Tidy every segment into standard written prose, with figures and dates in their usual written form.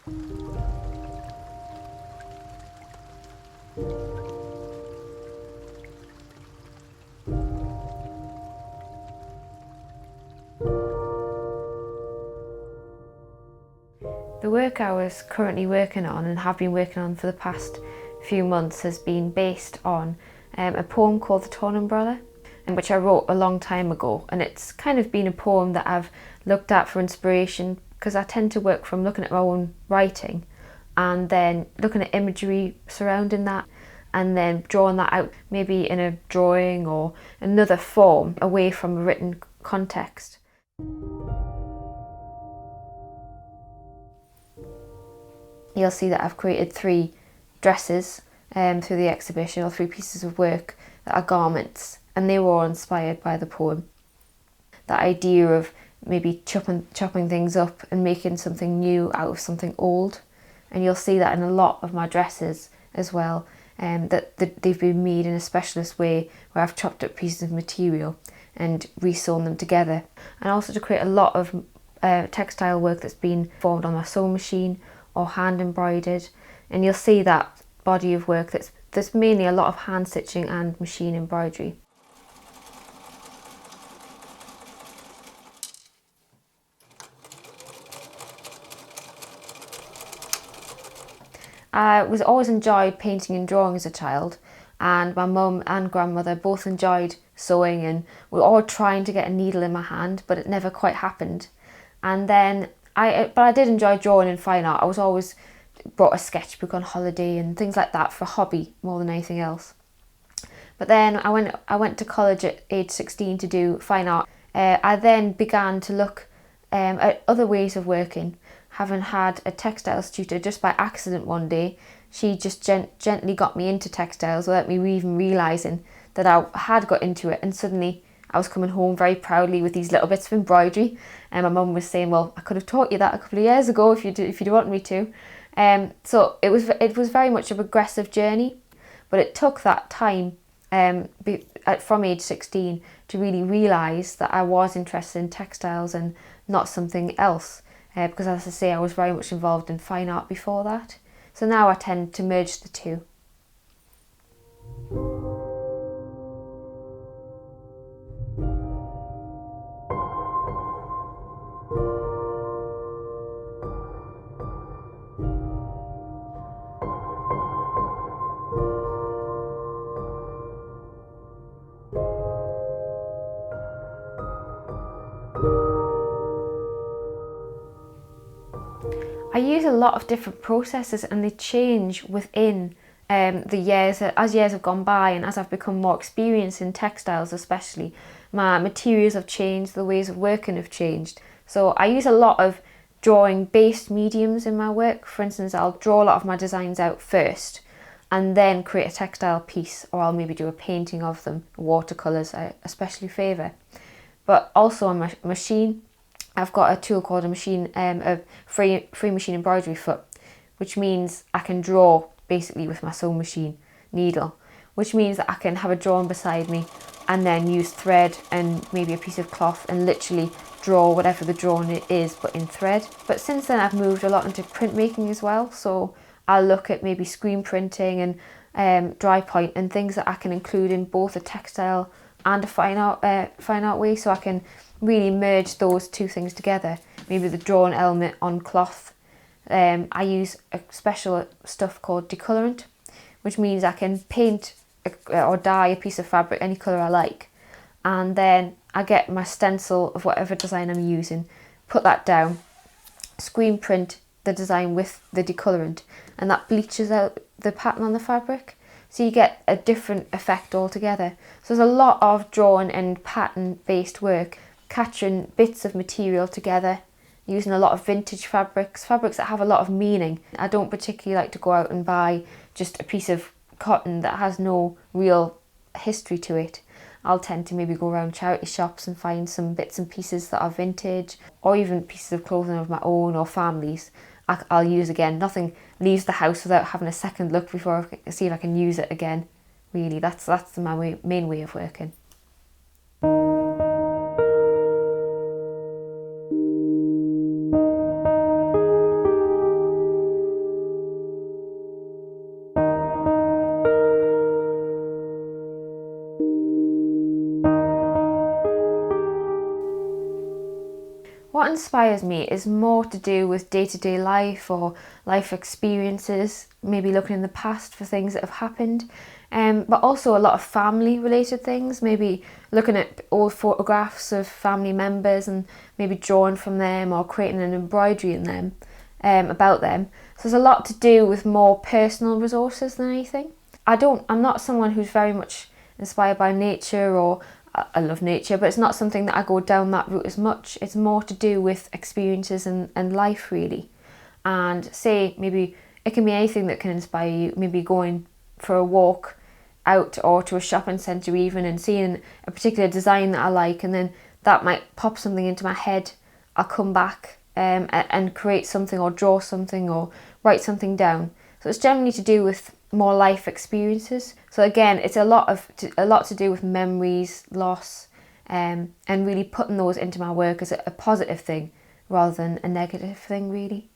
The work I was currently working on and have been working on for the past few months has been based on a poem called The Torn Umbrella, which I wrote a long time ago, and it's kind of been a poem that I've looked at for inspiration because I tend to work from looking at my own writing and then looking at imagery surrounding that and then drawing that out maybe in a drawing or another form away from a written context. You'll see that I've created 3 dresses through the exhibition, or 3 pieces of work that are garments, and they were all inspired by the poem. That idea of maybe chopping things up and making something new out of something old, and you'll see that in a lot of my dresses as well, that they've been made in a specialist way where I've chopped up pieces of material and resewn them together, and also to create a lot of textile work that's been formed on my sewing machine or hand embroidered, and you'll see that body of work that's mainly a lot of hand stitching and machine embroidery. I was always enjoyed painting and drawing as a child, and my mum and grandmother both enjoyed sewing, and we were all trying to get a needle in my hand, but it never quite happened. And then I did enjoy drawing in fine art. I was always brought a sketchbook on holiday and things like that for hobby more than anything else. But then I went to college at age 16 to do fine art. I then began to look at other ways of working. Having had a textiles tutor just by accident one day, she just gently got me into textiles without me even realising that I had got into it, and suddenly I was coming home very proudly with these little bits of embroidery, and my mum was saying, well, I could have taught you that a couple of years ago if you'd want me to. So it was very much a progressive journey, but it took that time from age 16 to really realise that I was interested in textiles and not something else, because as I say, I was very much involved in fine art before that. So now I tend to merge the two. I use a lot of different processes, and they change within the years. As years have gone by and as I've become more experienced in textiles especially, my materials have changed, the ways of working have changed. So I use a lot of drawing based mediums in my work. For instance, I'll draw a lot of my designs out first and then create a textile piece, or I'll maybe do a painting of them. Watercolours I especially favour. But also on my machine, I've got a tool called a free machine embroidery foot, which means I can draw basically with my sewing machine needle, which means that I can have a drawing beside me and then use thread and maybe a piece of cloth and literally draw whatever the drawing it is, but in thread. But since then I've moved a lot into printmaking as well, so I'll look at maybe screen printing and dry point and things that I can include in both a textile and a fine art way, so I can really merge those two things together. Maybe the drawn element on cloth. I use a special stuff called decolorant, which means I can paint or dye a piece of fabric any colour I like, and then I get my stencil of whatever design I'm using, put that down, screen print the design with the decolorant, and that bleaches out the pattern on the fabric. So you get a different effect altogether. So there's a lot of drawing and pattern based work, capturing bits of material together, using a lot of vintage fabrics that have a lot of meaning. I don't particularly like to go out and buy just a piece of cotton that has no real history to it. I'll tend to maybe go around charity shops and find some bits and pieces that are vintage, or even pieces of clothing of my own or family's. I'll use again. Nothing leaves the house without having a second look before I see if I can use it again. Really, that's my main way of working. What inspires me is more to do with day-to-day life or life experiences, maybe looking in the past for things that have happened, but also a lot of family related things, maybe looking at old photographs of family members and maybe drawing from them or creating an embroidery in them, about them. So there's a lot to do with more personal resources than anything. I'm not someone who's very much inspired by nature, or I love nature, but it's not something that I go down that route as much. It's more to do with experiences and life really. And say maybe it can be anything that can inspire you, maybe going for a walk out or to a shopping centre even and seeing a particular design that I like, and then that might pop something into my head. I'll come back and create something or draw something or write something down. So it's generally to do with more life experiences. So again, it's a lot to do with memories, loss, and really putting those into my work as a positive thing rather than a negative thing really.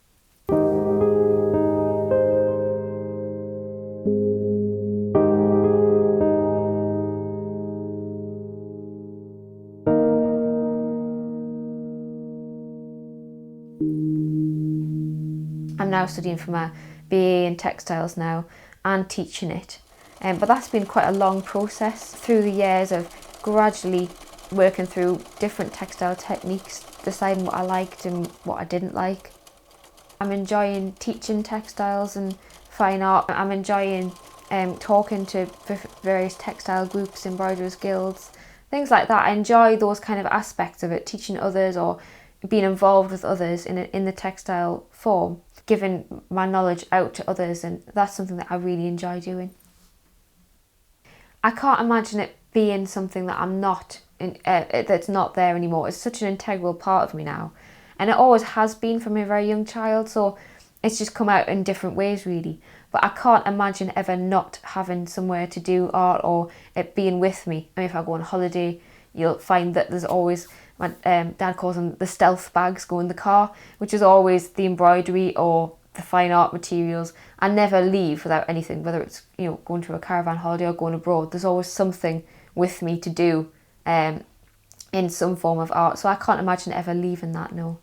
I'm now studying for my BA in textiles now and teaching it. But that's been quite a long process through the years of gradually working through different textile techniques, deciding what I liked and what I didn't like. I'm enjoying teaching textiles and fine art. I'm enjoying talking to various textile groups, embroiderers guilds, things like that. I enjoy those kind of aspects of it, teaching others or being involved with others in the textile form, giving my knowledge out to others, and that's something that I really enjoy doing. I can't imagine it being something that I'm not, that's not there anymore. It's such an integral part of me now, and it always has been from a very young child, so it's just come out in different ways really. But I can't imagine ever not having somewhere to do art or it being with me. I mean, if I go on holiday, you'll find that there's always, my dad calls them the stealth bags go in the car, which is always the embroidery or the fine art materials. I never leave without anything, whether it's going to a caravan holiday or going abroad. There's always something with me to do in some form of art, so I can't imagine ever leaving that, no.